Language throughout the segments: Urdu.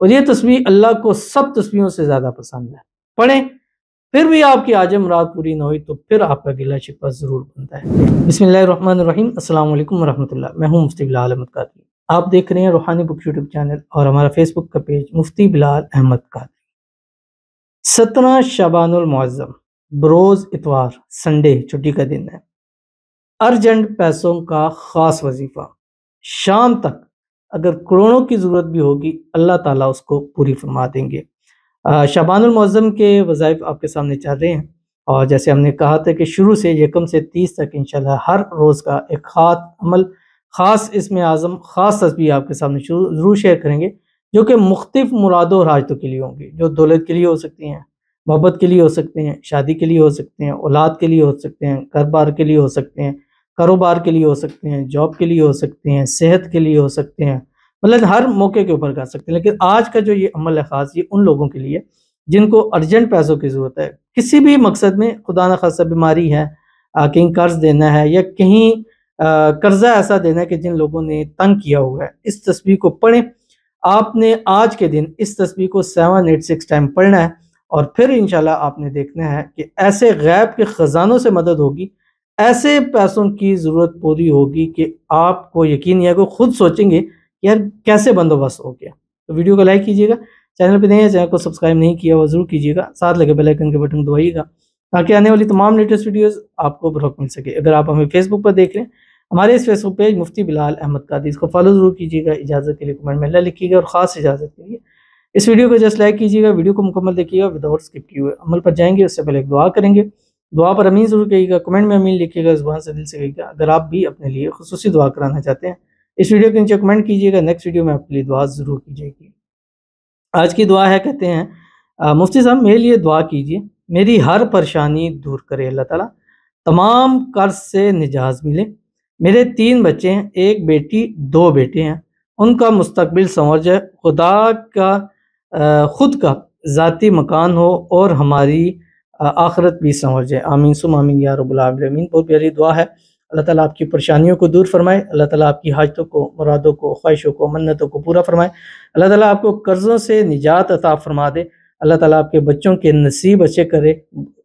اور یہ تسبیح اللہ کو سب تسبیحوں سے زیادہ پسند ہے۔ پڑھیں، پھر بھی آپ کی آج مراد پوری نہ ہوئی تو پھر آپ کا گلہ شکوہ ضرور بنتا ہے۔ بسم اللہ الرحمن الرحیم، السلام علیکم ورحمۃ اللہ۔ میں ہوں مفتی بلال احمد قادری۔ آپ دیکھ رہے ہیں روحانی بک یوٹیوب چینل اور ہمارا فیس بک کا پیج مفتی بلال احمد قادری۔ 17 شعبان المعظم، بروز اتوار، سنڈے، چھٹی کا دن ہے۔ ارجنٹ پیسوں کا خاص وظیفہ، شام تک اگر کروڑوں کی ضرورت بھی ہوگی اللہ تعالیٰ اس کو پوری فرما دیں گے۔ شعبان المعظم کے وظائف آپ کے سامنے چل رہے ہیں، اور جیسے ہم نے کہا تھا کہ شروع سے 1 سے 30 تک انشاءاللہ ہر روز کا ایک خاص عمل، خاص اسم اعظم، خاص تسبیح آپ کے سامنے ضرور شیئر کریں گے، جو کہ مختلف مرادوں اور حاجتوں کے لیے ہوں گے، جو دولت کے لیے ہو سکتی ہیں، محبت کے لیے ہو سکتے ہیں، شادی کے لیے ہو سکتے ہیں، اولاد کے لیے ہو سکتے ہیں، گھر بار کے لیے ہو سکتے ہیں، کاروبار کے لیے ہو سکتے ہیں، جاب کے لیے ہو سکتے ہیں، صحت کے لیے ہو سکتے ہیں، مطلب ہر موقع کے اوپر کر سکتے ہیں۔ لیکن آج کا جو یہ عمل ہے خاص، یہ ان لوگوں کے لیے جن کو ارجنٹ پیسوں کی ضرورت ہے، کسی بھی مقصد میں، خدا نخواستہ بیماری ہے، کہیں قرض دینا ہے، یا کہیں قرضہ ایسا دینا ہے کہ جن لوگوں نے تنگ کیا ہوا ہے، اس تسبیح کو پڑھیں۔ آپ نے آج کے دن اس تسبیح کو 786 ٹائم پڑھنا ہے، اور پھر انشاءاللہ آپ نے دیکھنا ہے کہ ایسے غیب کے خزانوں سے مدد ہوگی، ایسے پیسوں کی ضرورت پوری ہوگی کہ آپ کو یقین نہیں ہے، کہ خود سوچیں گے کہ یار کیسے بندوبست ہو گیا۔ تو ویڈیو کو لائک کیجیے گا، چینل پہ نہیں ہے چینل کو سبسکرائب نہیں کیا وہ ضرور کیجیے گا، ساتھ لگے بیل آئیکن کے بٹن کو دبائیے گا تاکہ آنے والی تمام لیٹسٹ ویڈیوز آپ کو بروقت مل سکے۔ اگر آپ ہمیں فیس بک پر دیکھ رہے ہیں، ہمارے اس فیس بک پیج مفتی بلال احمد قادری، اس کو فالو ضرور کیجیے گا۔ اجازت کے لیے کمنٹ میں اللہ لکھیے گا، اور خاص اجازت کے لیے اس ویڈیو کو جسٹ لائک کیجیے گا، ویڈیو کو مکمل دیکھیے گا وداؤٹ اسکپ کیے ہوئے۔ عمل پر جائیں گے اس سے پہلے ایک دعا کریں گے، دعا پر امین ضرور کہیے گا، کمنٹ میں امین لکھیے گا، زبان سے دل سے کہیے گا۔ اگر آپ بھی اپنے لیے خصوصی دعا کرانا چاہتے ہیں، اس ویڈیو کے نیچے کمنٹ کیجیے گا، نیکسٹ ویڈیو میں آپ کے لیے دعا ضرور کی جائے گی۔ آج کی دعا ہے، کہتے ہیں مفتی صاحب میرے لیے دعا کیجیے، میری ہر پریشانی دور کرے اللہ تعالیٰ، تمام قرض سے نجات ملے، میرے 3 بچے ہیں، 1 بیٹی 2 بیٹے ہیں، ان کا مستقبل سنور جائے، خدا کا خود کا ذاتی مکان ہو، اور ہماری آخرت بھی سنور جائے، آمین ثم آمین یا رب العالمین۔ بہت پیاری دعا ہے۔ اللہ تعالیٰ آپ کی پریشانیوں کو دور فرمائے، اللہ تعالیٰ آپ کی حاجتوں کو، مرادوں کو، خواہشوں کو، منتوں کو پورا فرمائے، اللہ تعالیٰ آپ کو قرضوں سے نجات عطا فرما دے، اللہ تعالیٰ آپ کے بچوں کے نصیب اچھے کرے،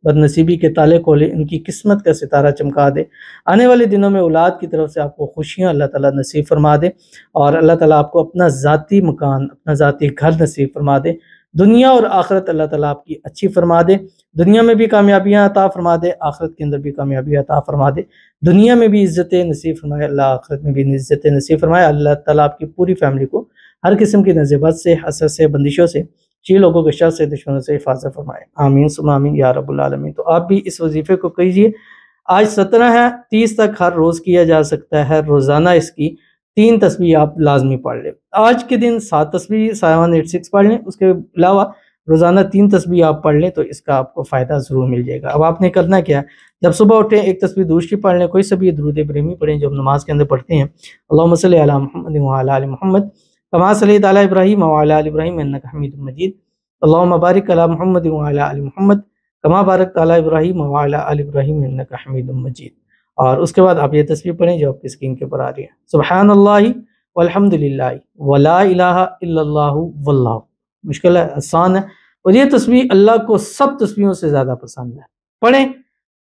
بد نصیبی کے تالے کھولے، ان کی قسمت کا ستارہ چمکا دے، آنے والے دنوں میں اولاد کی طرف سے آپ کو خوشیاں اللہ تعالیٰ نصیب فرما دے، اور اللہ تعالیٰ آپ کو اپنا ذاتی مکان، اپنا ذاتی گھر نصیب فرما دے، دنیا اور آخرت اللہ تعالیٰ آپ کی اچھی فرما دے، دنیا میں بھی کامیابیاں عطا فرما دے، آخرت کے اندر بھی کامیابی عطا فرما دے، دنیا میں بھی عزت نصیب فرمائے اللہ، آخرت میں بھی عزت نصیب فرمائے اللہ تعالیٰ۔ آپ کی پوری فیملی کو ہر قسم کی نظربت سے، حسد سے، بندشوں سے، چھ لوگوں کے شر سے، دشمنوں سے حفاظت فرمائے، آمین ثم آمین یا رب العالمین۔ تو آپ بھی اس وظیفے کو کیجیے، آج 17 ہے، 30 تک ہر روز کیا جا سکتا ہے، روزانہ اس کی 3 تسبیح آپ لازمی پڑھ لیں۔ آج کے دن 7 تسبیح 786 پڑھ لیں، اس کے علاوہ روزانہ 3 تسبیح آپ پڑھ لیں تو اس کا آپ کو فائدہ ضرور مل جائے گا۔ اب آپ نے کرنا کیا ہے، جب صبح اٹھیں 1 تسبیح درود شریف پڑھ لیں، کوئی سا بھی درود ابراہیمی پڑھیں جو ہم نماز کے اندر پڑھتے ہیں، اللہم صلی علی محمد وعلی آل محمد کما صلیت علی ابراہیم وعلی آل ابراہیم انک حمید مجید، اللہم بارک علی محمد وعلی آل محمد کما بارکت علی ابراہیم وعلی آل ابراہیم انک حمید مجید۔ اور اس کے بعد آپ یہ تسبیح پڑھیں جو آپ کی اسکرین کے اوپر آ رہی ہے، سبحان اللہ والحمد للہ ولا الہ الا اللہ واللہ۔ مشکل ہے، آسان ہے، اور یہ تسبیح اللہ کو سب تسبیحوں سے زیادہ پسند ہے۔ پڑھیں،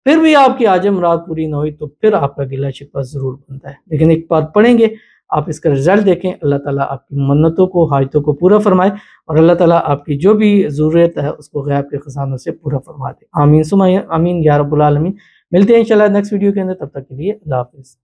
پھر بھی آپ کی آج مراد پوری نہ ہوئی تو پھر آپ کا گلہ شکوہ ضرور بنتا ہے، لیکن ایک بار پڑھیں گے آپ اس کا رزلٹ دیکھیں، اللہ تعالیٰ آپ کی منتوں کو، حاجتوں کو پورا فرمائے، اور اللہ تعالیٰ آپ کی جو بھی ضرورت ہے اس کو غیب کے خزانوں سے پورا فرما دے، آمین ثم آمین یا رب العالمین۔ ملتے ہیں انشاءاللہ نیکسٹ ویڈیو کے اندر، تب تک کے لیے اللہ حافظ۔